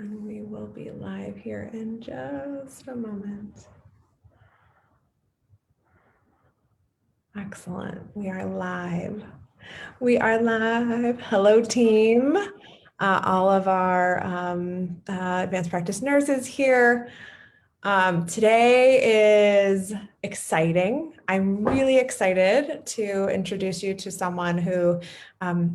And we will be live here in just a moment. Excellent. We are live. We are live. Hello, team. All of our advanced practice nurses here. Today is exciting. I'm really excited to introduce you to someone who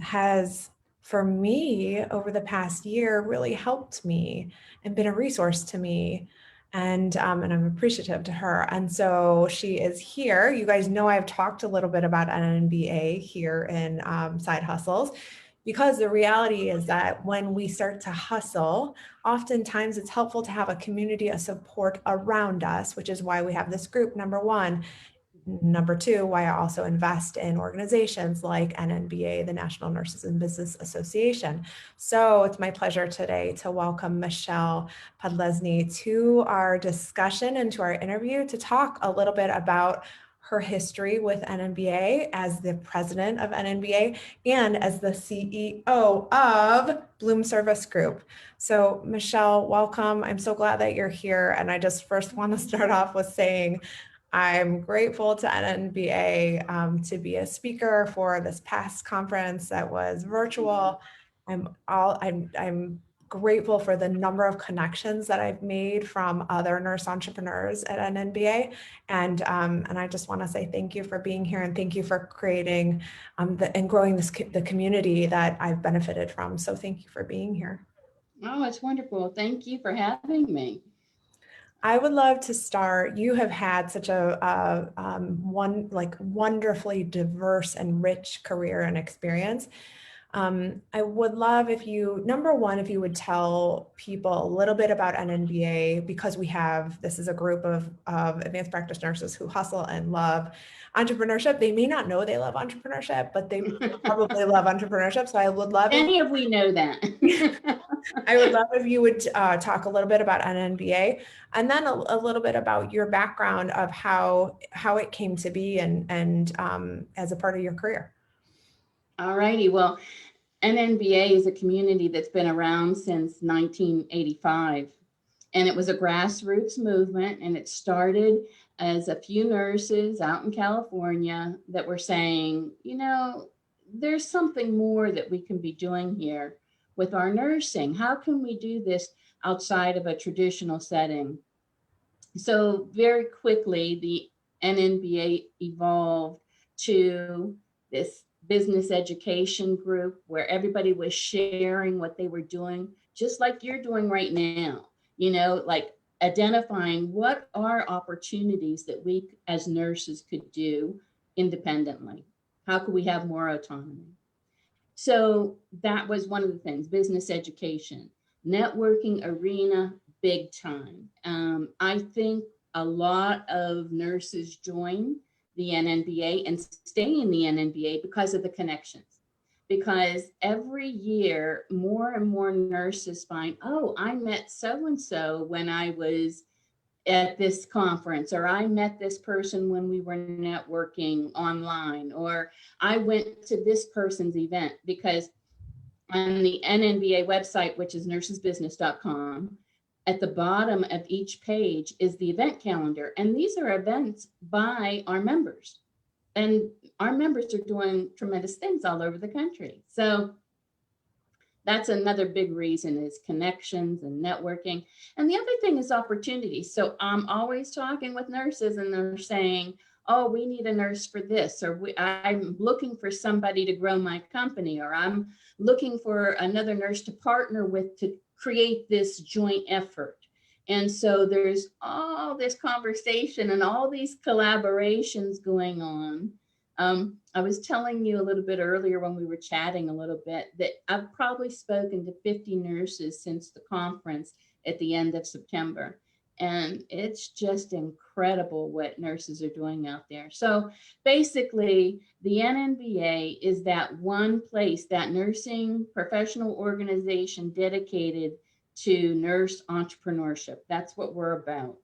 has, for me, over the past year, really helped me and been a resource to me. And I'm appreciative to her. And so she is here. You guys know I've talked a little bit about NNBA here in Side Hustles, because the reality is that when we start to hustle, oftentimes it's helpful to have a community of support around us, which is why we have this group, number one. Number two, why I also invest in organizations like NNBA, the National Nurses in Business Association. So it's my pleasure today to welcome Michelle Podlesni to our discussion and to our interview to talk a little bit about her history with NNBA as the president of NNBA and as the CEO of Bloom Service Group. So Michelle, welcome. I'm so glad that you're here. And I just first want to start off with saying, I'm grateful to NNBA to be a speaker for this past conference that was virtual. I'm grateful for the number of connections that I've made from other nurse entrepreneurs at NNBA, and I just want to say thank you for being here and thank you for creating and growing the community that I've benefited from. So thank you for being here. Oh, it's wonderful. Thank you for having me. I would love to start. You have had such a wonderfully diverse and rich career and experience. I would love if you, number one, if you would tell people a little bit about NNBA, because this is a group of advanced practice nurses who hustle and love entrepreneurship. They may not know they love entrepreneurship, but they probably love entrepreneurship. So I would love if we know that. I would love if you would talk a little bit about NNBA, and then a little bit about your background of how it came to be and as a part of your career. All righty. Well, NNBA is a community that's been around since 1985, and it was a grassroots movement, and it started as a few nurses out in California that were saying, there's something more that we can be doing here with our nursing. How can we do this outside of a traditional setting? So very quickly, the NNBA evolved to this business education group where everybody was sharing what they were doing, just like you're doing right now, like identifying what are opportunities that we as nurses could do independently. How could we have more autonomy? So that was one of the things, business education, networking arena, big time. I think a lot of nurses join the NNBA and stay in the NNBA because of the connections. Because every year, more and more nurses find, oh, I met so-and-so when I was at this conference, or I met this person when we were networking online, or I went to this person's event. Because on the NNBA website, which is nursesbusiness.com, at the bottom of each page is the event calendar. And these are events by our members. And our members are doing tremendous things all over the country. So that's another big reason, is connections and networking. And the other thing is opportunities. So I'm always talking with nurses and they're saying, oh, we need a nurse for this, or I'm looking for somebody to grow my company, or I'm looking for another nurse to partner with to create this joint effort. And so there's all this conversation and all these collaborations going on. I was telling you a little bit earlier when we were chatting a little bit that I've probably spoken to 50 nurses since the conference at the end of September. And it's just incredible what nurses are doing out there. So basically, the NNBA is that one place, that nursing professional organization dedicated to nurse entrepreneurship. That's what we're about.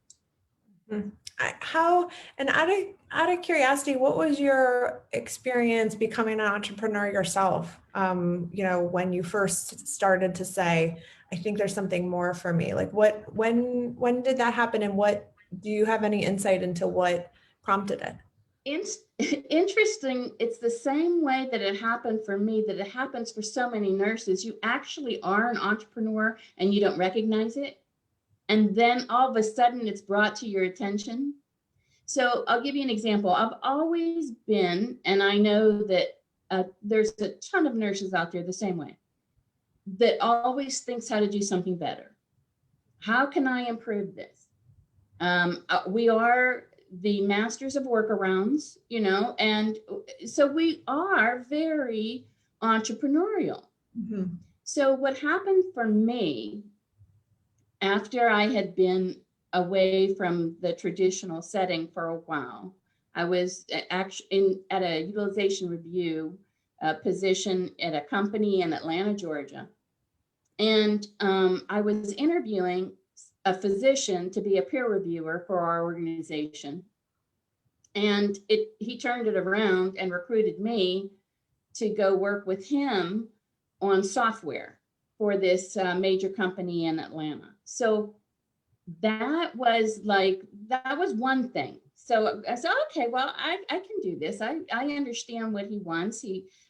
Mm. How, and out of curiosity, what was your experience becoming an entrepreneur yourself? When you first started to say, I think there's something more for me. Like when did that happen, and what, do you have any insight into what prompted it? Interesting. It's the same way that it happened for me, that it happens for so many nurses. You actually are an entrepreneur and you don't recognize it. And then all of a sudden it's brought to your attention. So I'll give you an example. I've always been, and I know that there's a ton of nurses out there the same way, that always thinks how to do something better. How can I improve this? We are the masters of workarounds, and so we are very entrepreneurial. Mhm. So what happened for me after I had been away from the traditional setting for a while, I was actually at a utilization review position at a company in Atlanta, Georgia. And I was interviewing a physician to be a peer reviewer for our organization. And he turned it around and recruited me to go work with him on software for this major company in Atlanta. So that was one thing. So I said, okay, well, I can do this. I understand what he wants.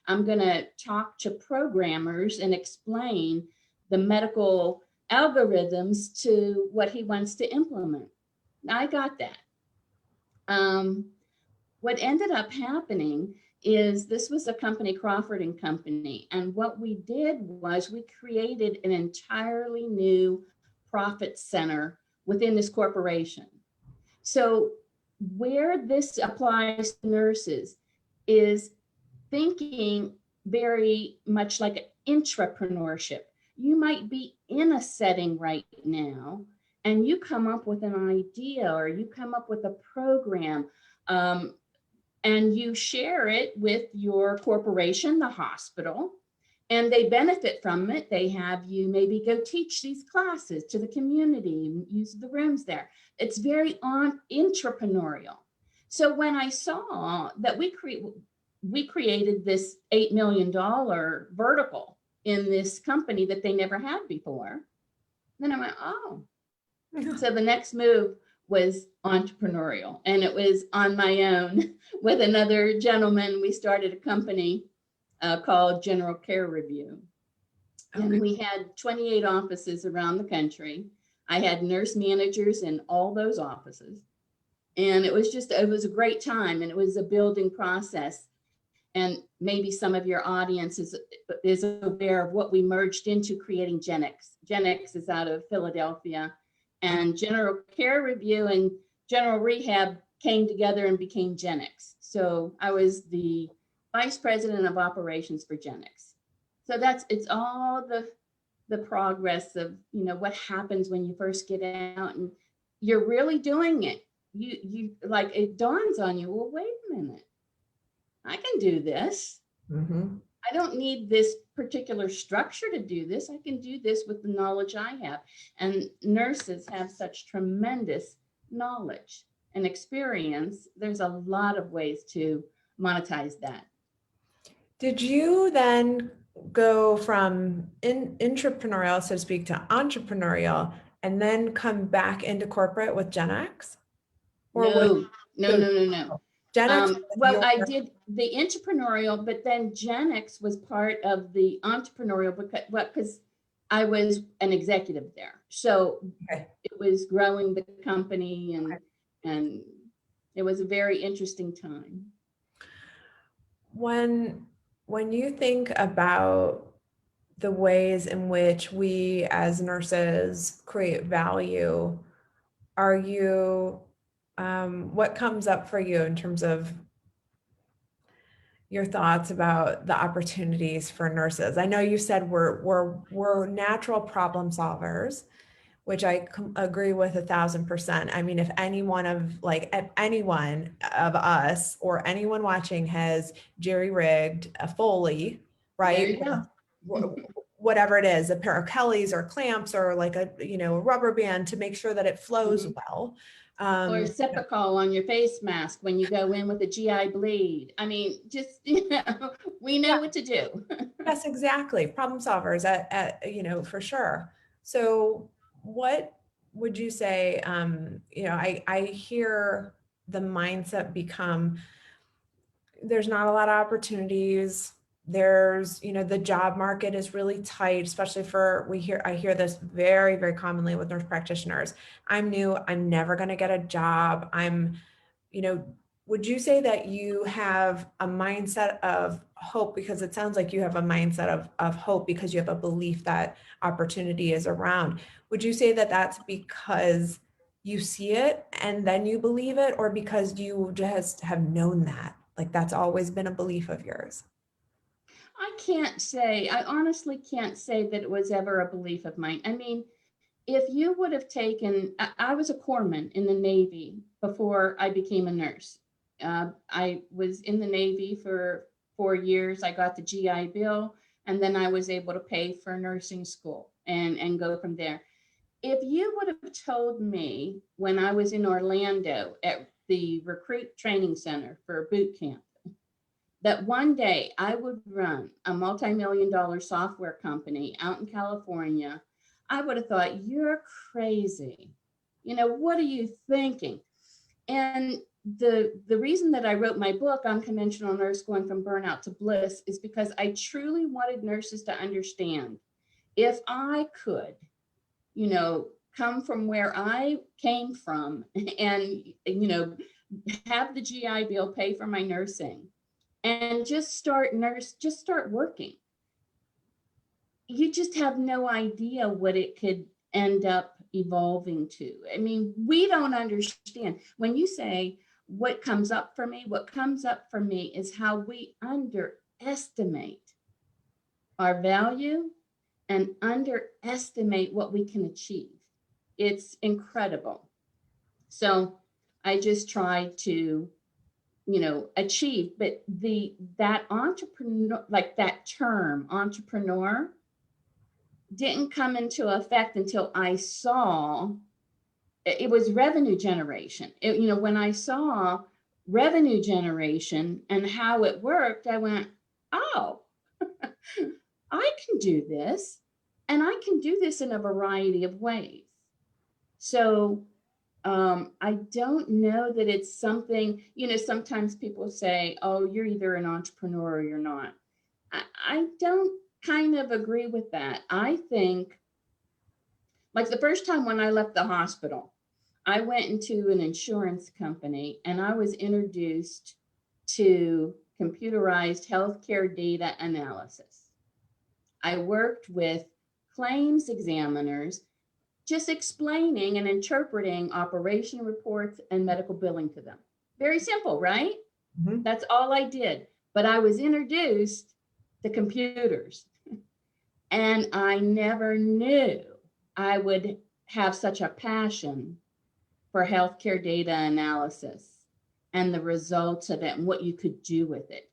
I'm going to talk to programmers and explain the medical algorithms to what he wants to implement. I got that. What ended up happening is this was a company, Crawford and Company. And what we did was we created an entirely new profit center within this corporation. So where this applies to nurses is thinking very much like entrepreneurship. You might be in a setting right now and you come up with an idea or you come up with a program, and you share it with your corporation, the hospital, and they benefit from it. They have you maybe go teach these classes to the community and use the rooms there. It's very entrepreneurial. So when I saw that we created this $8 million vertical in this company that they never had before, then I went, oh. So the next move was entrepreneurial, and it was on my own with another gentleman. We started a company called General Care Review. Okay. And we had 28 offices around the country. I had nurse managers in all those offices. And it was a great time, and it was a building process. And maybe some of your audience is aware of what we merged into creating Genix. Genix is out of Philadelphia, and General Care Review and General Rehab came together and became Genix. So I was the vice president of operations for Genix. So it's all the progress of, what happens when you first get out and you're really doing it. You like, it dawns on you, well, wait a minute, I can do this. Mm-hmm. I don't need this particular structure to do this. I can do this with the knowledge I have. And nurses have such tremendous knowledge and experience. There's a lot of ways to monetize that. Did you then go from intrapreneurial, so to speak, to entrepreneurial, and then come back into corporate with Gen X? Or no. Gen X, well, I did the entrepreneurial, but then Genix was part of the entrepreneurial because I was an executive there. So okay. It was growing the company and it was a very interesting time. When you think about the ways in which we as nurses create value, are you what comes up for you in terms of your thoughts about the opportunities for nurses? I know you said we're natural problem solvers, which I agree with 1,000%. I mean, if anyone of us or anyone watching has jerry-rigged a Foley, right? Whatever it is, a pair of Kellys or clamps or like a rubber band to make sure that it flows well. Or Um, Cepacol on your face mask when you go in with a GI bleed. I mean, just, we know yeah, what to do. yes, exactly. Problem solvers for sure. So what would you say, I hear the mindset become, there's not a lot of opportunities. There's, the job market is really tight, especially I hear this very, very commonly with nurse practitioners. I'm new, I'm never going to get a job. You know, would you say that you have a mindset of hope? Because it sounds like you have a mindset of hope because you have a belief that opportunity is around. Would you say that that's because you see it and then you believe it, or because you just have known that? Like that's always been a belief of yours? I honestly can't say that it was ever a belief of mine. I mean, if you would have taken, I was a corpsman in the Navy before I became a nurse. I was in the Navy for 4 years. I got the GI Bill, and then I was able to pay for nursing school and go from there. If you would have told me when I was in Orlando at the recruit training center for boot camp that one day I would run a multi-million-dollar software company out in California, I would have thought, you're crazy. What are you thinking? And the reason that I wrote my book, Unconventional Nurse Going from Burnout to Bliss, is because I truly wanted nurses to understand if I could, come from where I came from and, have the GI Bill pay for my nursing and just start working. You just have no idea what it could end up evolving to. I mean, we don't understand. When you say what comes up for me, what comes up for me is how we underestimate our value and underestimate what we can achieve. It's incredible. So I just try to achieve, but that entrepreneur, like that term entrepreneur, didn't come into effect until I saw it was revenue generation. When I saw revenue generation and how it worked, I went, oh, I can do this, and I can do this in a variety of ways. So I don't know that it's something, sometimes people say, oh, you're either an entrepreneur or you're not. I don't kind of agree with that. I think, like the first time when I left the hospital, I went into an insurance company and I was introduced to computerized healthcare data analysis. I worked with claims examiners just explaining and interpreting operation reports and medical billing to them. Very simple, right? Mhm. That's all I did. But I was introduced to computers, and I never knew I would have such a passion for healthcare data analysis and the results of it and what you could do with it.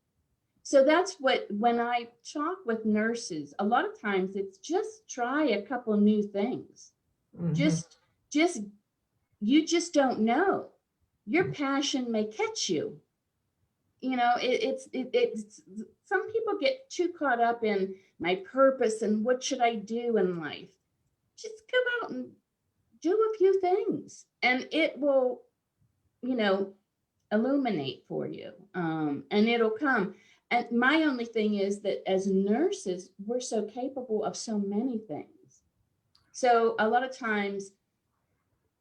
So that's when I talk with nurses, a lot of times it's just try a couple new things. Mhm. Just you just don't know. Your passion may catch you. It's some people get too caught up in my purpose and what should I do in life. Just go out and do a few things, and it will, you know, illuminate for you, and it'll come. And my only thing is that as nurses, we're so capable of so many things. So a lot of times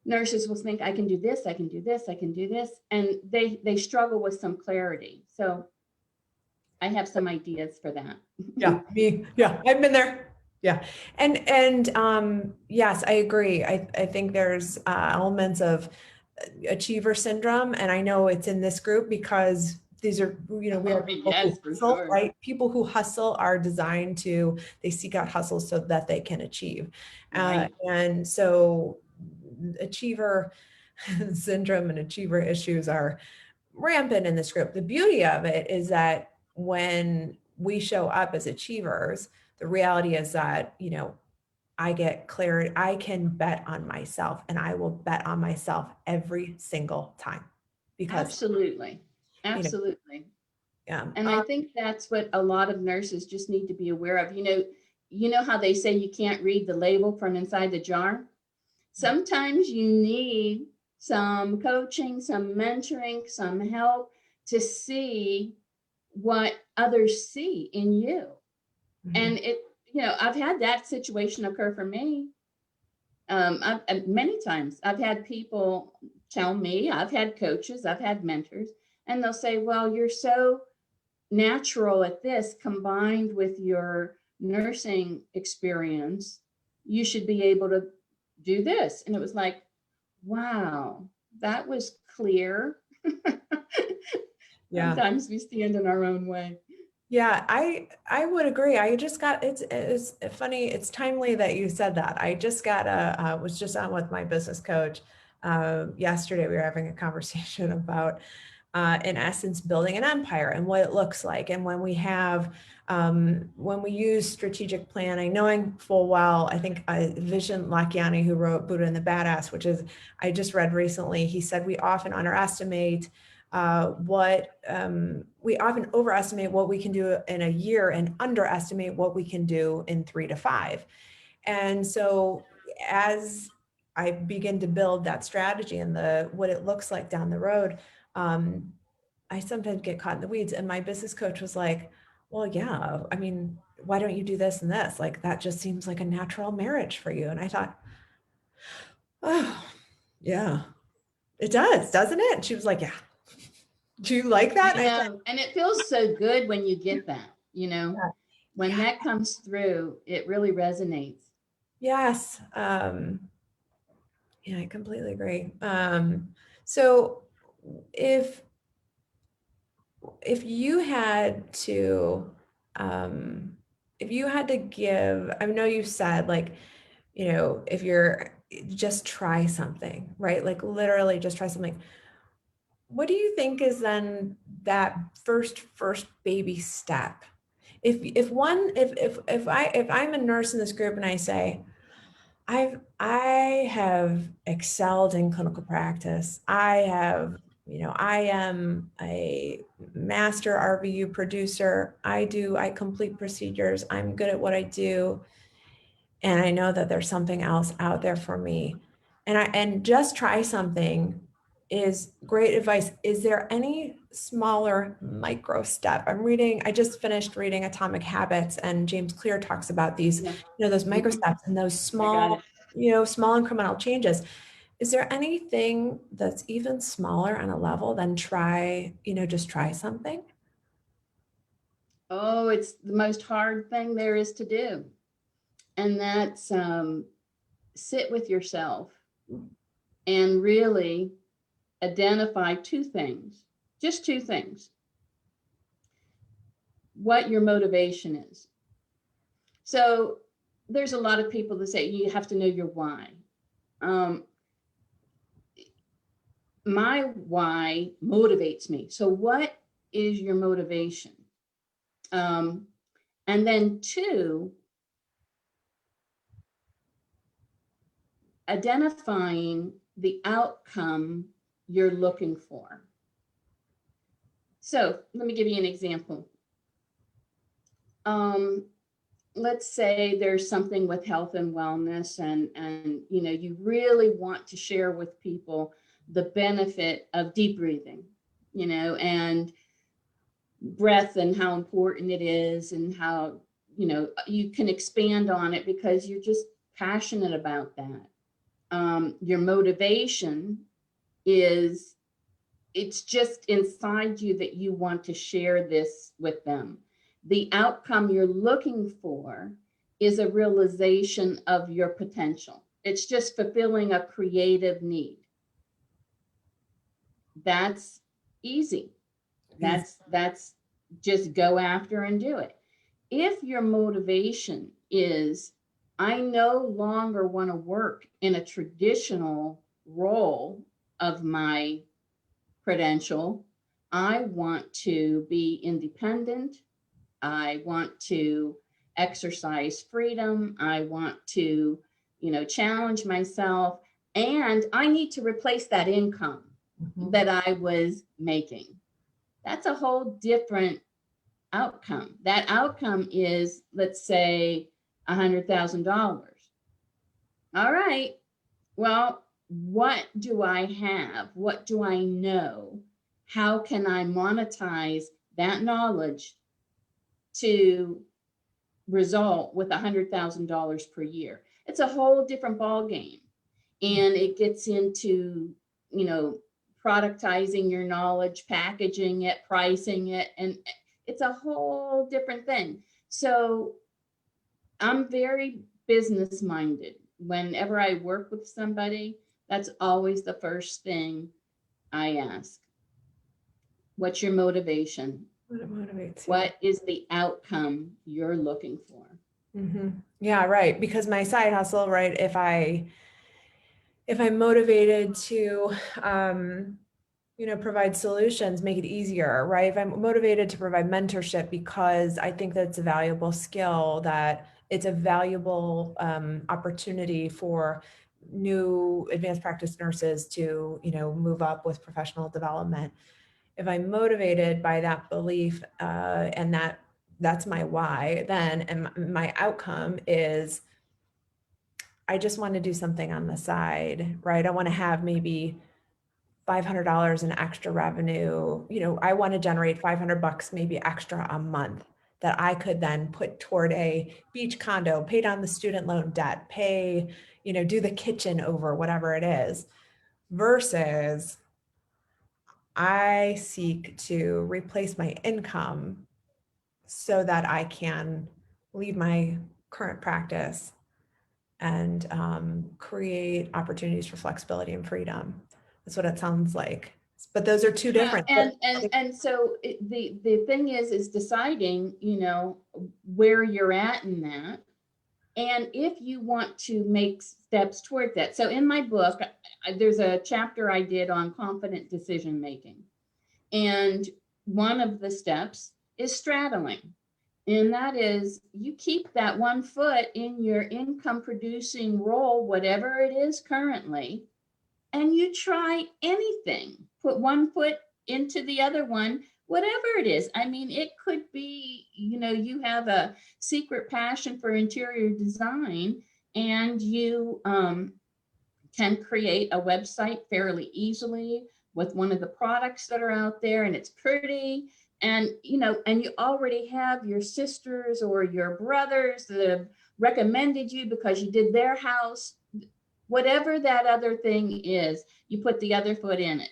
nurses will think, I can do this, I can do this, I can do this, and they struggle with some clarity. So I have some ideas for that. Yeah, I've been there. Yeah. And yes, I agree. I think there's elements of achiever syndrome, and I know it's in this group because these are, we are people who Yes, for hustle, sure. right? People who hustle are designed to, they seek out hustle so that they can achieve. Right. And so achiever syndrome and achiever issues are rampant in this group. The beauty of it is that when we show up as achievers, the reality is that, I get clarity. I can bet on myself, and I will bet on myself every single time because, Absolutely. you know, Absolutely. yeah, And I think that's what a lot of nurses just need to be aware of. You know how they say you can't read the label from inside the jar? Sometimes you need some coaching, some mentoring, some help to see what others see in you. mhm, And I've had that situation occur for me. Many times I've had people tell me, I've had coaches, I've had mentors, and they'll say, well, you're so natural at this combined with your nursing experience, you should be able to do this. And it was like, wow, that was clear. yeah. Sometimes we stand in our own way. Yeah, I would agree. I just got it's funny. It's timely that you said that. I just got a was just on with my business coach yesterday. We were having a conversation about in essence building an empire and what it looks like. And when we use strategic planning, knowing full well, I think Vishen Lakhiani, who wrote Buddha and the Badass, which is I just read recently, he said we often underestimate we often overestimate what we can do in a year and underestimate what we can do in 3 to 5. And so as I begin to build that strategy and what it looks like down the road, um, I sometimes get caught in the weeds. And my business coach was like, well, yeah, I mean, why don't you do this and this? Like, that just seems like a natural marriage for you. And I thought, oh, yeah, it does, doesn't it? And she was like, yeah. Do you like that? I And I said, know. And it feels so good when you get that, when yeah, that comes through, it really resonates. yes. Yeah, I completely agree. So if if you had to um if you had to give, I know you said like, if you're just try something, right? Like literally just try something. What do you think is then that first baby step? If I'm a nurse in this group and I say, I have excelled in clinical practice. I am a master RVU producer. I complete procedures. I'm good at what I do. And I know that there's something else out there for me. And just try something is great advice. Is there any smaller micro step? I just finished reading Atomic Habits, and James Clear talks about these, Yeah. those micro Mhm. steps and those I got it. small incremental changes. Is there anything that's even smaller on a level than just try something? Oh, it's the most hard thing there is to do. And that's sit with yourself and really identify two things, just two things, what your motivation is. So there's a lot of people that say you have to know your why. Um, my why motivates me. So what is your motivation? Um, and then two, identifying the outcome you're looking for. So let me give you an example. Um, let's say there's something with health and wellness, and you really want to share with people the benefit of deep breathing, and breath and how important it is, and how you can expand on it because you're just passionate about that. Your motivation is, it's just inside you that you want to share this with them. The outcome you're looking for is a realization of your potential. It's just fulfilling a creative need. That's easy. Easy. That's just go after and do it. If your motivation is, I no longer want to work in a traditional role of my credential. I want to be independent. I want to exercise freedom. I want to, challenge myself, and I need to replace that income that I was making. That's a whole different outcome. That outcome is, let's say, $100,000. All right. Well, what do I have? What do I know? How can I monetize that knowledge to result with $100,000 per year? It's a whole different ballgame. And it gets into, productizing your knowledge, packaging it, pricing it, and it's a whole different thing. So I'm very business minded. Whenever I work with somebody, that's always the first thing I ask. What's your motivation? What motivates you? What is the outcome you're looking for? Yeah, right. Because my side hustle, right? If I'm motivated to, provide solutions, make it easier, right? If I'm motivated to provide mentorship because I think that's a valuable skill, that it's a valuable opportunity for new advanced practice nurses to, move up with professional development. If I'm motivated by that belief and that's my why, then and my outcome is I just want to do something on the side, right? I want to have maybe $500 in extra revenue. I want to generate $500 maybe extra a month that I could then put toward a beach condo, pay down the student loan debt, pay, do the kitchen over, whatever it is, versus I seek to replace my income so that I can leave my current practice and create opportunities for flexibility and freedom. That's what it sounds like. But those are two different. And so the thing is deciding, where you're at in that, and if you want to make steps toward that. So in my book, there's a chapter I did on confident decision making, and one of the steps is straddling. And that is, you keep that one foot in your income producing role, whatever it is currently, and you try anything. Put one foot into the other one, whatever it is. I mean, it could be, you have a secret passion for interior design, and you can create a website fairly easily with one of the products that are out there, and it's pretty. And and you already have your sisters or your brothers that have recommended you because you did their house. Whatever that other thing is, you put the other foot in it,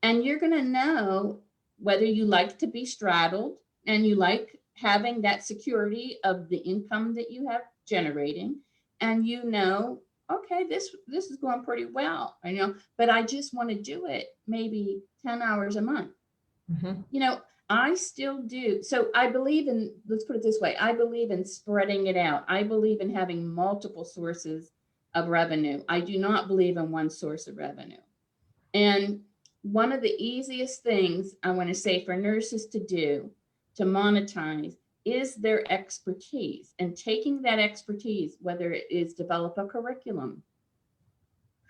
and you're going to know whether you like to be straddled and you like having that security of the income that you have generating, and okay, this is going pretty well, but I just want to do it maybe 10 hours a month. I still do. So I believe in, let's put it this way, I believe in spreading it out. I believe in having multiple sources of revenue. I do not believe in one source of revenue. And one of the easiest things I want to say for nurses to do to monetize is their expertise, and taking that expertise, whether it is develop a curriculum,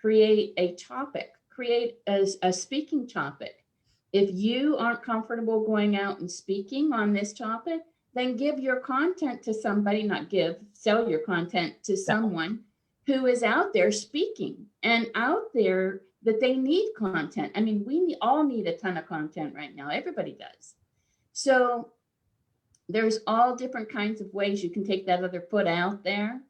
create a topic, create a speaking topic. If you aren't comfortable going out and speaking on this topic, then give your content to somebody, sell your content to someone who is out there speaking and out there that they need content. I mean, we all need a ton of content right now. Everybody does. So there's all different kinds of ways you can take that other foot out there.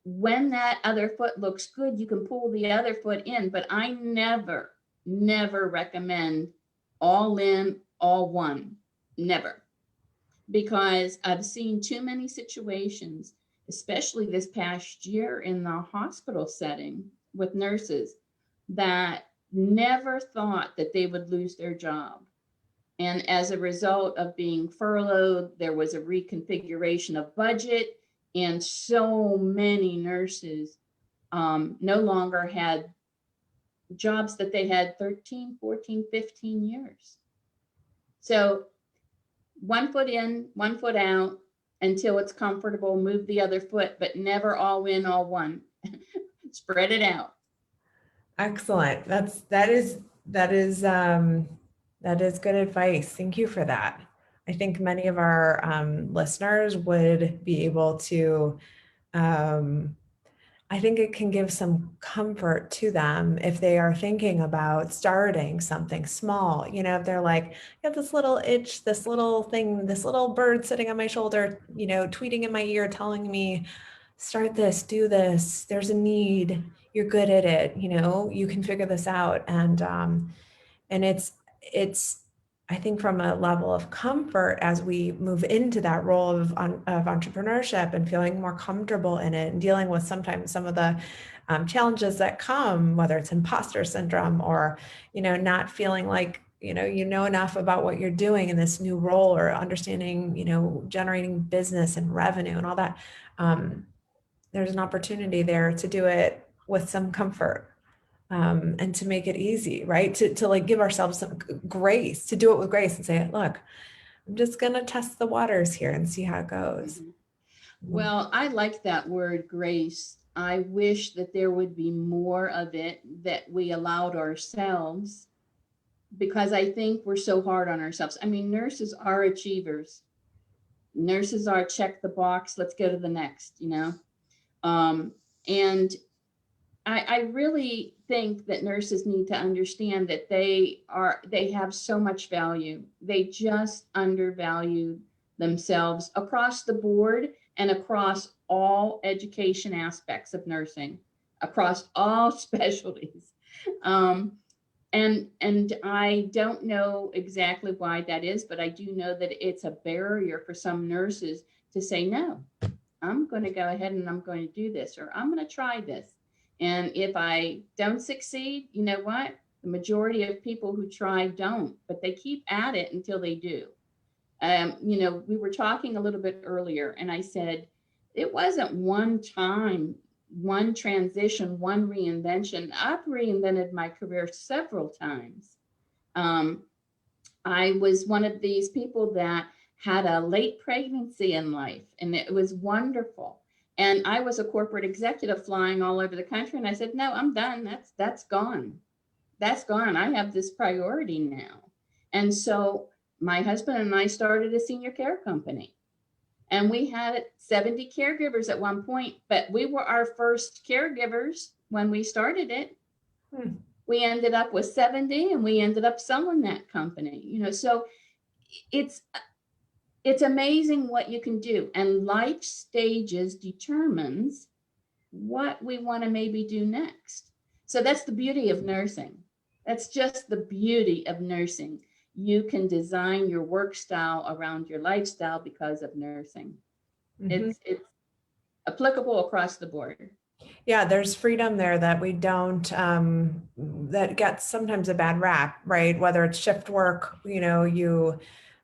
When that other foot looks good, you can pull the other foot in, but I never recommend all in, all one, never. Because I've seen too many situations, especially this past year in the hospital setting with nurses, that never thought that they would lose their job. And as a result of being furloughed, there was a reconfiguration of budget, and so many nurses no longer had jobs that they had 13, 14, 15 years. So one foot in, one foot out, until it's comfortable, move the other foot, but never all in, all one. Spread it out. Excellent. That is good advice. Thank you for that. I think many of our listeners would be able to, I think it can give some comfort to them if they are thinking about starting something small. If they're like, I got this little itch, this little thing, this little bird sitting on my shoulder, tweeting in my ear, telling me, start this, do this, there's a need, you're good at it, you can figure this out. And it's I think from a level of comfort as we move into that role of entrepreneurship and feeling more comfortable in it and dealing with sometimes some of the challenges that come, whether it's imposter syndrome or not feeling like you know enough about what you're doing in this new role, or understanding generating business and revenue and all that. There's an opportunity there to do it with some comfort, and to make it easy, right? To like give ourselves some grace, to do it with grace and say, look, I'm just going to test the waters here and see how it goes. Well, I like that word, grace. I wish that there would be more of it that we allowed ourselves, because I think we're so hard on ourselves. I mean, nurses are achievers. Nurses are check the box, let's go to the next, and I really think that nurses need to understand that they have so much value. They just undervalue themselves across the board and across all education aspects of nursing, across all specialties. And I don't know exactly why that is, but I do know that it's a barrier for some nurses to say, no, I'm going to go ahead and I'm going to do this, or I'm going to try this. And if I don't succeed, you know what? The majority of people who try don't, but they keep at it until they do. We were talking a little bit earlier, and I said, it wasn't one time, one transition, one reinvention. I've reinvented my career several times. I was one of these people that had a late pregnancy in life, and it was wonderful. And I was a corporate executive flying all over the country. And I said, no, I'm done. That's gone. That's gone. I have this priority now. And so my husband and I started a senior care company. And we had 70 caregivers at one point, but we were our first caregivers when we started it. We ended up with 70, and we ended up selling that company. So it's amazing what you can do, and life stages determines what we want to maybe do next. So that's the beauty of nursing. That's just the beauty of nursing. You can design your work style around your lifestyle because of nursing. Mm-hmm. It's applicable across the board. Yeah, there's freedom there that we don't, that gets sometimes a bad rap, right? Whether it's shift work, you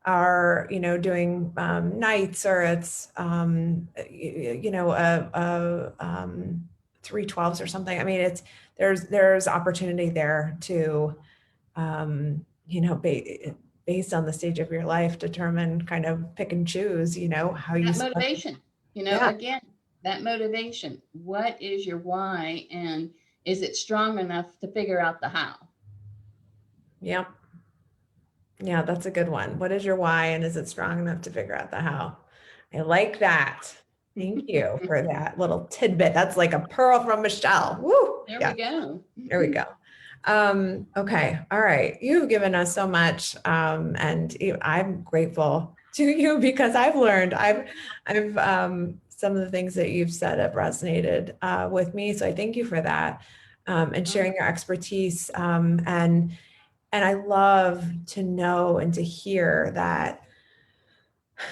are, doing nights, or it's, 312s or something. I mean, there's opportunity there to, based on the stage of your life, determine, kind of pick and choose, how you motivation, yeah. Again, that motivation. What is your why, and is it strong enough to figure out the how? Yeah. Yeah, that's a good one. What is your why, and is it strong enough to figure out the how? I like that. Thank you for that little tidbit. That's like a pearl from Michelle. Woo! There we go. There we go. Okay. All right. You've given us so much. And I'm grateful to you, because I've learned, some of the things that you've said have resonated with me. So I thank you for that, and sharing your expertise. And I love to know and to hear that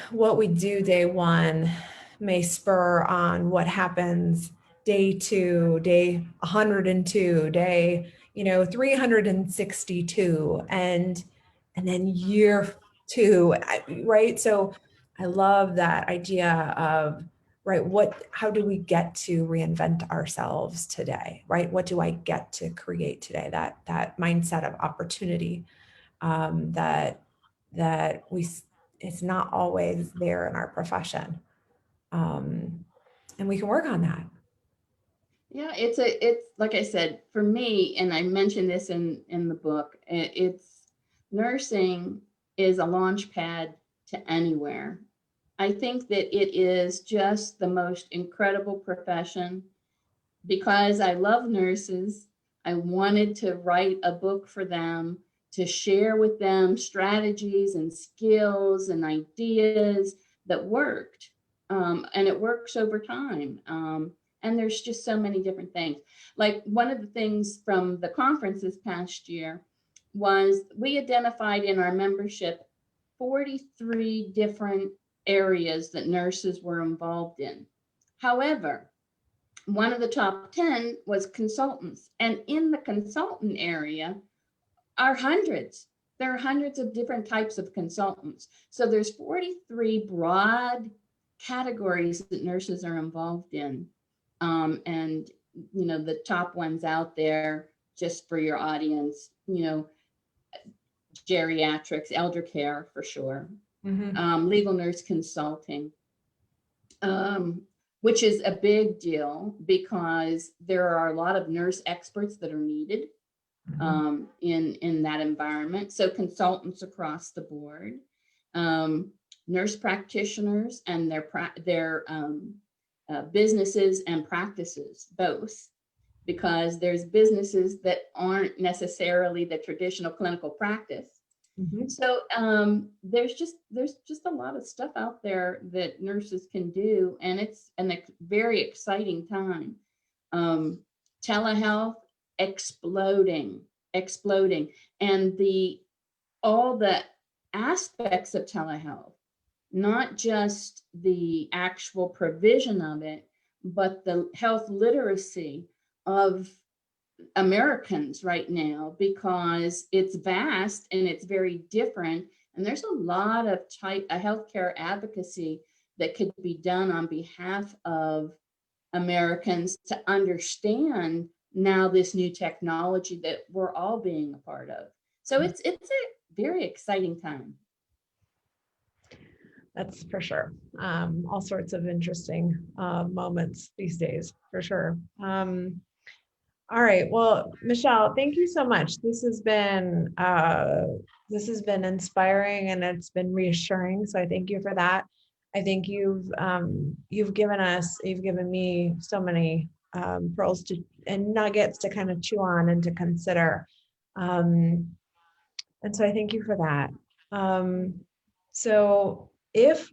what we do day one may spur on what happens day 2, day 102, day 362, and then year 2, right? So I love that idea of, right, how do we get to reinvent ourselves today, right? What do I get to create today? That mindset of opportunity, that it's not always there in our profession. And we can work on that. Yeah, it's like I said, for me, and I mentioned this in the book, it's nursing is a launch pad to anywhere. I think that it is just the most incredible profession. Because I love nurses, I wanted to write a book for them to share with them strategies and skills and ideas that worked. And it works over time. And there's just so many different things. Like one of the things from the conference this past year was we identified in our membership 43 different areas that nurses were involved in. However, one of the top 10 was consultants. And in the consultant area are hundreds. There are hundreds of different types of consultants. So there's 43 broad categories that nurses are involved in. And, the top ones out there, just for your audience, geriatrics, elder care for sure, legal nurse consulting, which is a big deal because there are a lot of nurse experts that are needed in that environment. So consultants across the board, nurse practitioners and their businesses and practices, both, because there's businesses that aren't necessarily the traditional clinical practice. So there's just a lot of stuff out there that nurses can do, and it's a very exciting time. Telehealth exploding, and all the aspects of telehealth, not just the actual provision of it, but the health literacy of Americans right now, because it's vast and it's very different. And there's a lot of healthcare advocacy that could be done on behalf of Americans to understand now this new technology that we're all being a part of. So it's a very exciting time. That's for sure. All sorts of interesting moments these days, for sure. All right. Well, Michelle, thank you so much. This has been inspiring and it's been reassuring. So I thank you for that. I think you've given me so many pearls and nuggets to kind of chew on and to consider. And so I thank you for that. So if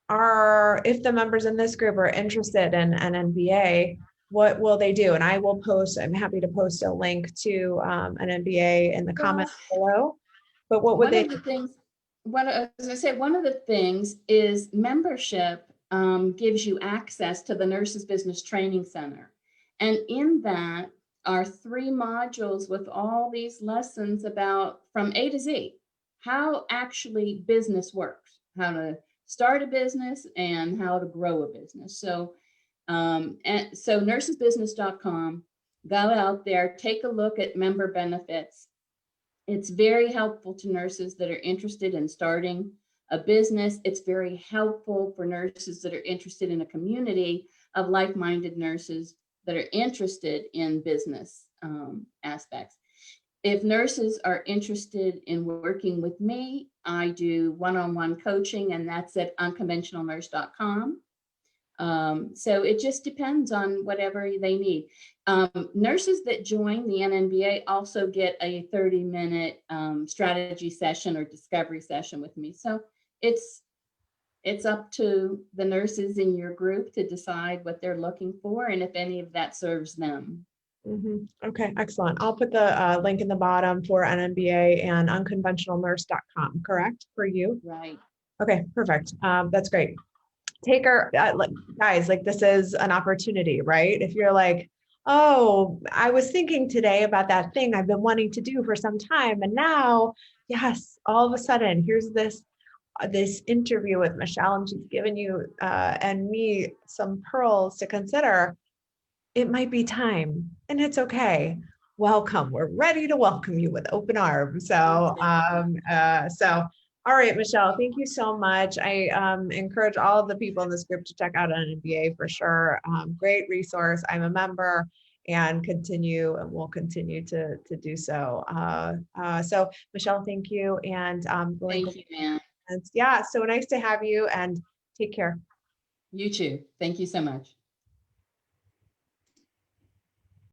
the members in this group are interested in NNBA, what will they do? And I'm happy to post a link to NNBA in the comments below. But what would they? As I said, one of the things is membership gives you access to the Nurses Business Training Center. And in that are 3 modules with all these lessons about from A to Z, how actually business works, how to start a business and how to grow a business. So nursesbusiness.com, go out there, take a look at member benefits. It's very helpful to nurses that are interested in starting a business. It's very helpful for nurses that are interested in a community of like-minded nurses that are interested in business aspects. If nurses are interested in working with me, I do one-on-one coaching, and that's at unconventionalnurse.com. So it just depends on whatever they need. Nurses that join the NNBA also get a 30-minute strategy session or discovery session with me. So it's up to the nurses in your group to decide what they're looking for and if any of that serves them. Okay, excellent. I'll put the link in the bottom for NNBA and unconventionalnurse.com, correct, for you? Right. Okay, perfect. That's great. Guys, like, this is an opportunity, right? If you're like, oh, I was thinking today about that thing I've been wanting to do for some time, and now, yes, all of a sudden, here's this interview with Michelle, and she's given you and me some pearls to consider. It might be time, and it's okay. Welcome. We're ready to welcome you with open arms. So All right, Michelle, thank you so much. I encourage all of the people in this group to check out NNBA for sure. Great resource. I'm a member and will continue to do so. So Michelle, thank you. And the link will Thank you, ma'am. be, yeah, so nice to have you and take care. You too. Thank you so much.